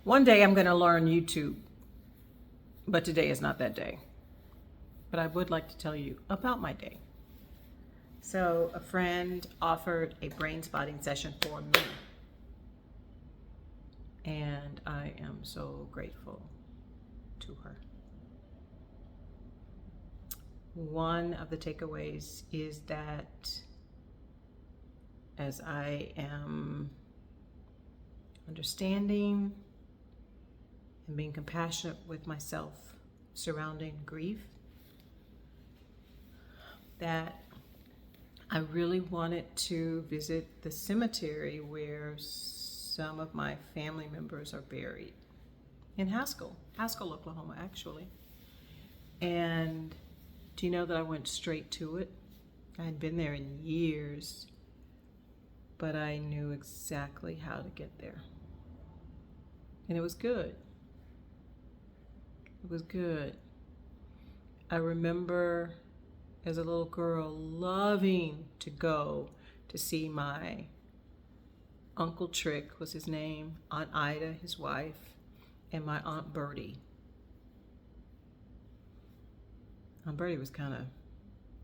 One day I'm going to learn YouTube, but today is not that day. But I would like to tell you about my day. So, a friend offered a brain spotting session for me, and I am so grateful to her. One of the takeaways is that as I am understanding and being compassionate with myself surrounding grief, that I really wanted to visit the cemetery where some of my family members are buried in Haskell, Oklahoma, actually. And do you know that I went straight to it? I had been there in years, but I knew exactly how to get there. And it was good. It was good. I remember as a little girl loving to go to see my Uncle Trick was his name, Aunt Ida, his wife, and my Aunt Bertie. Aunt Bertie was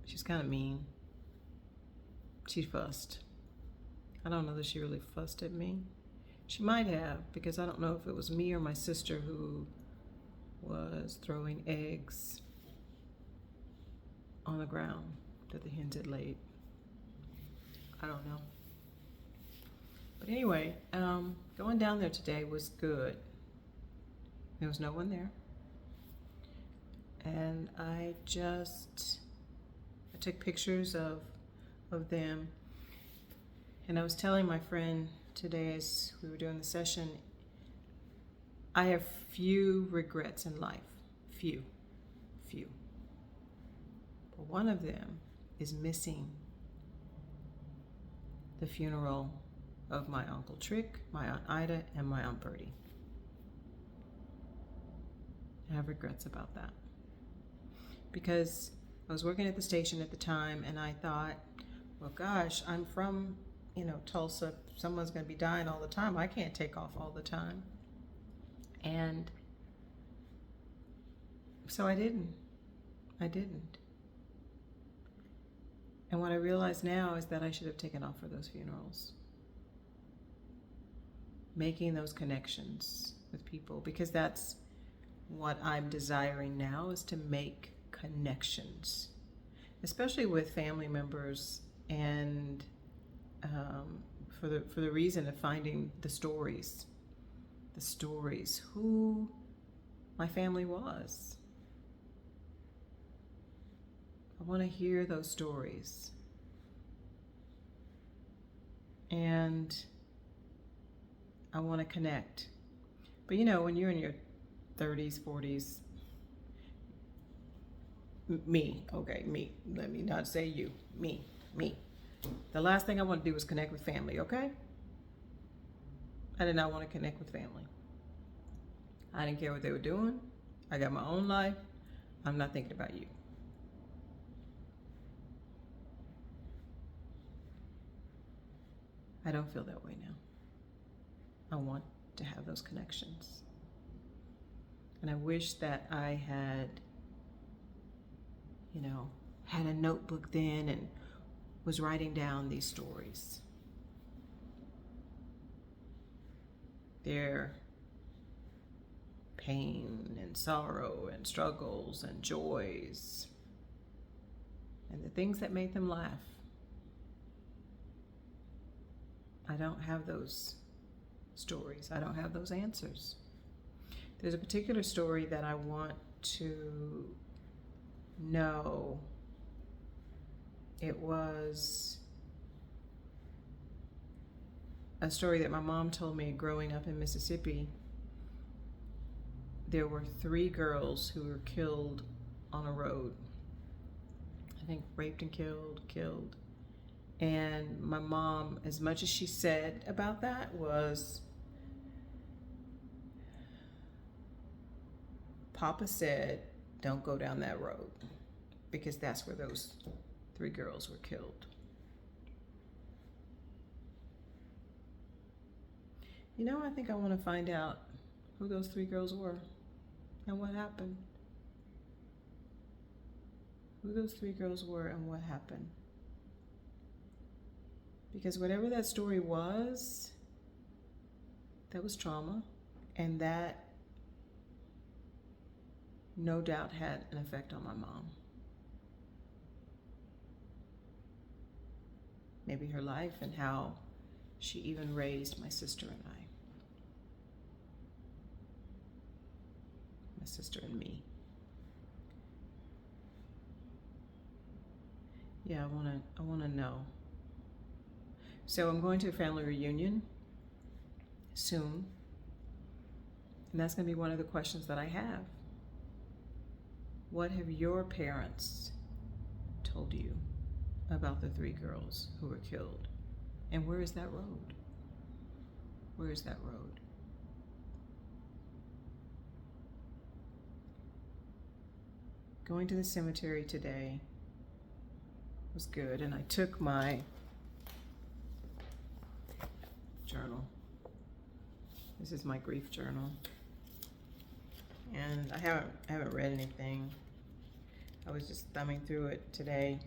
she's kind of mean. She fussed. I don't know that she really fussed at me. She might have, because I don't know if it was me or my sister who was throwing eggs on the ground that the hens had laid. I don't know. But anyway, going down there today was good. There was no one there. And I took pictures of them. And I was telling my friend today as we were doing the session, I have few regrets in life. Few. But one of them is missing the funeral of my Uncle Trick, my Aunt Ida, and my Aunt Bertie. I have regrets about that. Because I was working at the station at the time and I thought, well, gosh, I'm from, Tulsa. Someone's going to be dying all the time. I can't take off all the time. And so I didn't. And what I realize now is that I should have taken off for those funerals. Making those connections with people, because that's what I'm desiring now, is to make connections, especially with family members, and for the reason of finding the stories, who my family was. I want to hear those stories. And I want to connect. But when you're in your 30s, 40s, me, let me not say you, me. The last thing I want to do is connect with family, okay? I did not want to connect with family. I didn't care what they were doing. I got my own life. I'm not thinking about you. I don't feel that way now. I want to have those connections. And I wish that I had, had a notebook then and was writing down these stories. Their pain and sorrow and struggles and joys and the things that made them laugh. I don't have those stories. I don't have those answers. There's a particular story that I want to know. It was a story that my mom told me growing up in Mississippi. There were 3 girls who were killed on a road. I think raped and killed. And my mom, as much as she said about that, was, Papa said, don't go down that road, because that's where those 3 girls were killed. I think I want to find out who those three girls were and what happened. Who those three girls were and what happened. Because whatever that story was, that was trauma, and that no doubt had an effect on my mom. Maybe her life and how she even raised my sister and I. My sister and me. Yeah, I wanna know. So I'm going to a family reunion soon, and that's gonna be one of the questions that I have. What have your parents told you about the three girls who were killed? And where is that road? Where is that road? Going to the cemetery today was good, and I took my journal. This is my grief journal. And I haven't read anything. I was just thumbing through it today.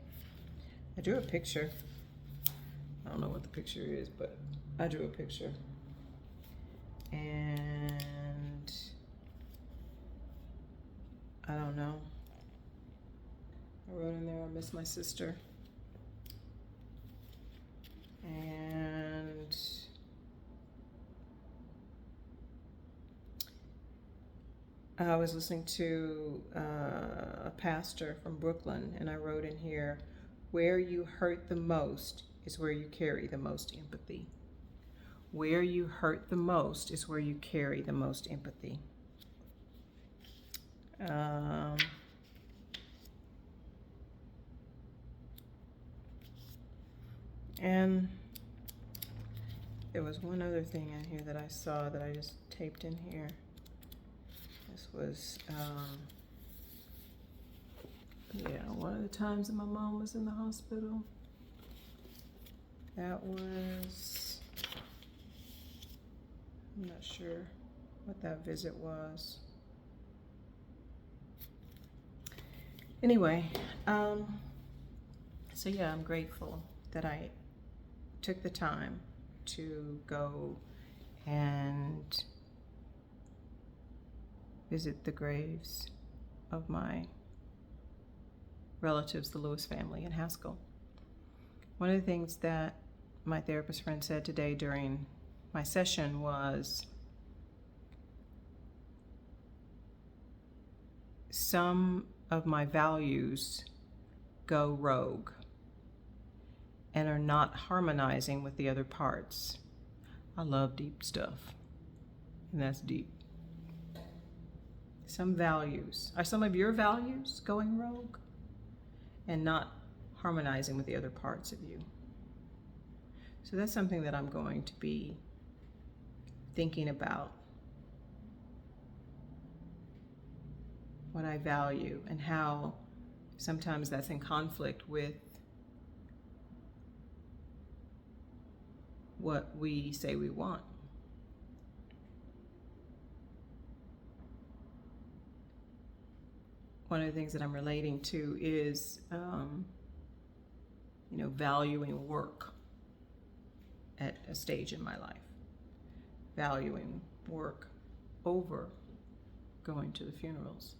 I drew a picture. I don't know what the picture is, but I drew a picture. And I don't know. I wrote in there, I miss my sister. And I was listening to a pastor from Brooklyn, and I wrote in here, where you hurt the most is where you carry the most empathy. Where you hurt the most is where you carry the most empathy. And there was one other thing in here that I saw that I just taped in here. This was, one of the times that my mom was in the hospital. That was, I'm not sure what that visit was. Anyway, so yeah, I'm grateful that I took the time to go and visit the graves of my relatives, the Lewis family in Haskell. One of the things that my therapist friend said today during my session was, some of my values go rogue and are not harmonizing with the other parts. I love deep stuff, and that's deep. Some values, are some of your values going rogue and not harmonizing with the other parts of you? So that's something that I'm going to be thinking about. What I value and how sometimes that's in conflict with what we say we want. One of the things that I'm relating to is, valuing work at a stage in my life. Valuing work over going to the funerals.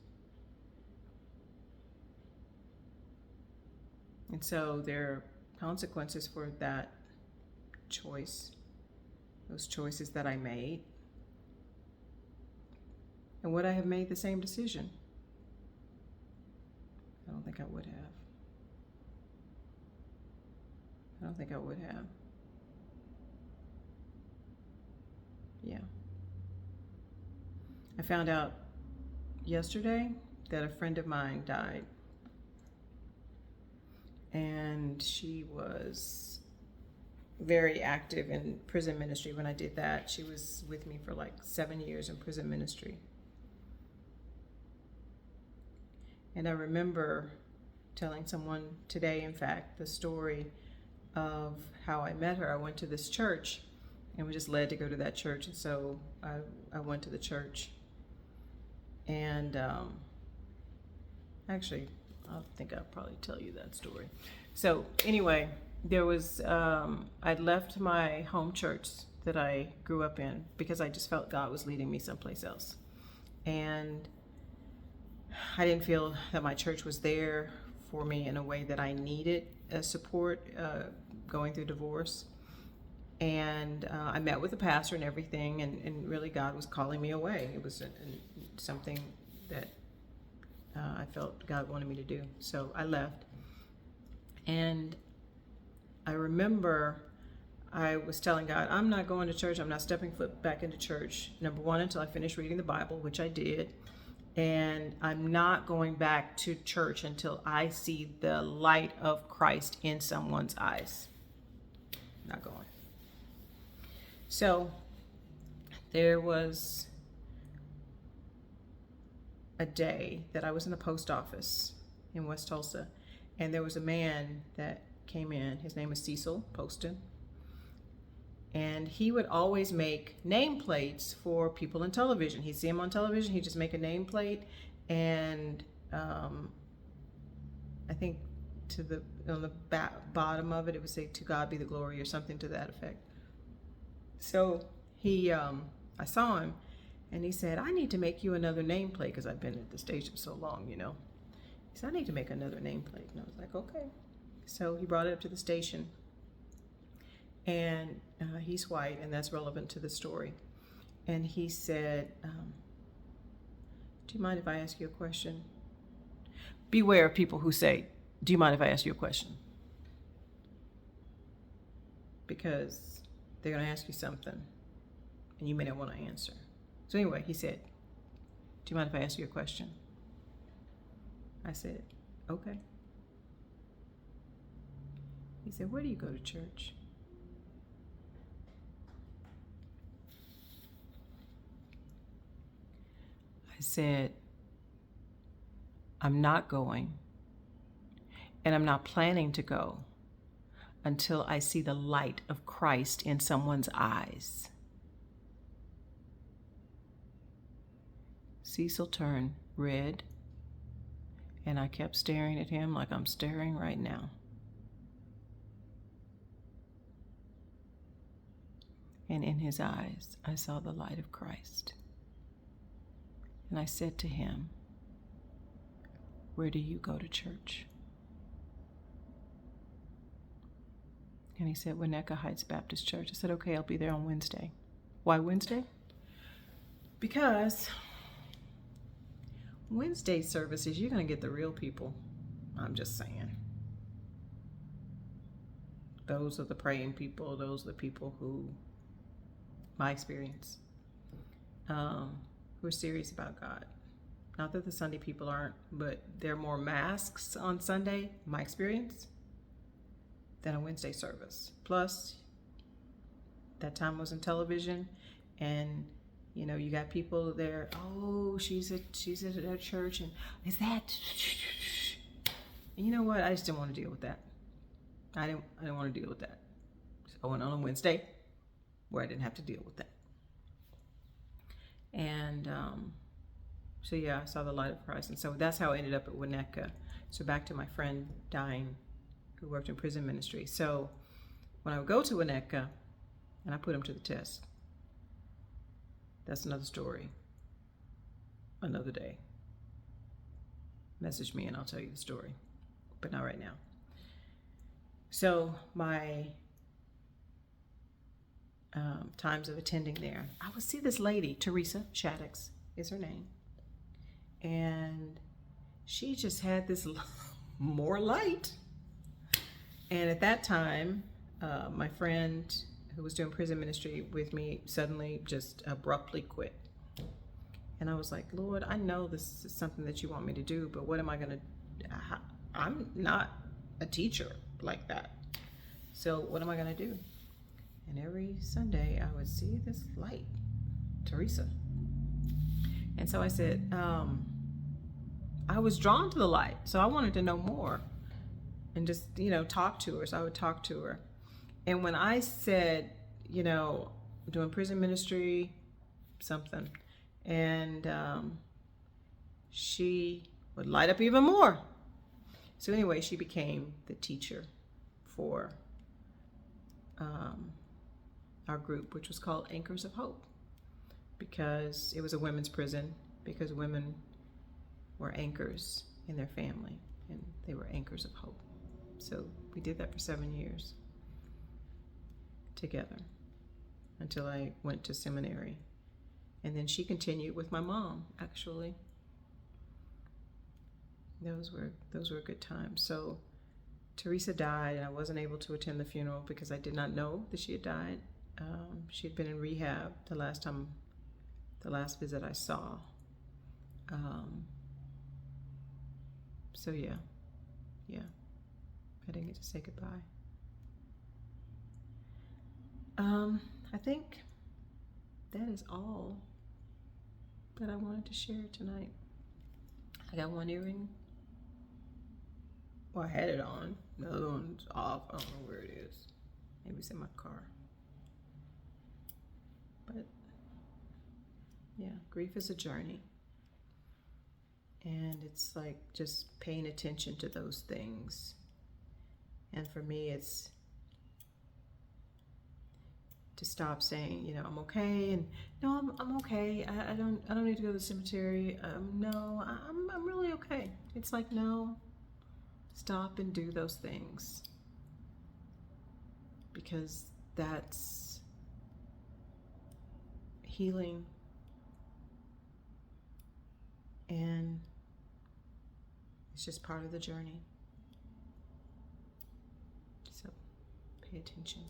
And so there are consequences for that choice, those choices that I made. And would I have made the same decision? I don't think I would have. I don't think I would have. Yeah. I found out yesterday that a friend of mine died. And she was very active in prison ministry. When I did that, she was with me for like 7 years in prison ministry. And I remember telling someone today, in fact, the story of how I met her. I went to this church, and was just led to go to that church. And so I went to the church. And actually, I think I'll probably tell you that story. So anyway, there was, I'd left my home church that I grew up in because I just felt God was leading me someplace else. And I didn't feel that my church was there for me in a way that I needed support going through divorce. And I met with the pastor and everything, and really God was calling me away. It was something that I felt God wanted me to do. So I left. And I remember I was telling God, I'm not going to church. I'm not stepping foot back into church, number one, until I finish reading the Bible, which I did. And I'm not going back to church until I see the light of Christ in someone's eyes. Not going. So there was a day that I was in the post office in West Tulsa, and there was a man that came in. His name is Cecil Poston. And he would always make nameplates for people in television. He'd see them on television, he'd just make a nameplate, and I think on the bottom of it, it would say, "To God be the glory," or something to that effect. So I saw him, and he said, "I need to make you another nameplate," because I've been at the station so long, you know. He said, "I need to make another nameplate." And I was like, okay. So he brought it up to the station. And he's white, and that's relevant to the story. And he said, "Do you mind if I ask you a question?" Beware of people who say, "Do you mind if I ask you a question?" Because they're going to ask you something, and you may not want to answer. So anyway, he said, "Do you mind if I ask you a question?" I said, "Okay." He said, "Where do you go to church?" I said, "I'm not going, and I'm not planning to go until I see the light of Christ in someone's eyes." Cecil turned red, and I kept staring at him like I'm staring right now. And in his eyes, I saw the light of Christ. And I said to him, "Where do you go to church?" And he said, "Winnetka Heights Baptist Church." I said, "Okay, I'll be there on Wednesday." Why Wednesday? Because Wednesday services, you're going to get the real people. I'm just saying. Those are the praying people. Those are the people who, my experience, who are serious about God. Not that the Sunday people aren't, but there are more masks on Sunday, my experience, than a Wednesday service. Plus, that time was in television, and you know, you got people there. "Oh, she's at her church, and is that?" And you know what? I just didn't want to deal with that. I didn't want to deal with that. So I went on a Wednesday where I didn't have to deal with that. And so yeah, I saw the light of Christ, and so that's how I ended up at Winnetka. So back to my friend Diane, who worked in prison ministry. So when I would go to Winnetka, and I put him to the test. That's another story, another day. Message me and I'll tell you the story, but not right now. So my times of attending there, I would see this lady, Teresa Shaddix is her name, and she just had this more light. And at that time, my friend who was doing prison ministry with me suddenly just abruptly quit. And I was like, "Lord, I know this is something that you want me to do, but what am I going to do? I'm not a teacher like that. So what am I going to do?" And every Sunday I would see this light, Teresa. And so I said, I was drawn to the light. So I wanted to know more and just, talk to her. So I would talk to her. And when I said, doing prison ministry, something. And she would light up even more. So anyway, she became the teacher for our group, which was called Anchors of Hope, because it was a women's prison, because women were anchors in their family, and they were anchors of hope. So we did that for 7 years together until I went to seminary. And then she continued with my mom, actually. Those were good times. So Teresa died, and I wasn't able to attend the funeral because I did not know that she had died. She had been in rehab the last visit I saw. So yeah, I didn't get to say goodbye. I think that is all that I wanted to share tonight. I got one earring. Well, I had it on. The other one's off. I don't know where it is. Maybe it's in my car. But yeah, grief is a journey. And it's like just paying attention to those things. And for me, it's to stop saying, you know, I'm okay, and no, I'm okay. I don't need to go to the cemetery. No, I'm really okay. It's like, no, stop and do those things, because that's healing, and it's just part of the journey. So pay attention.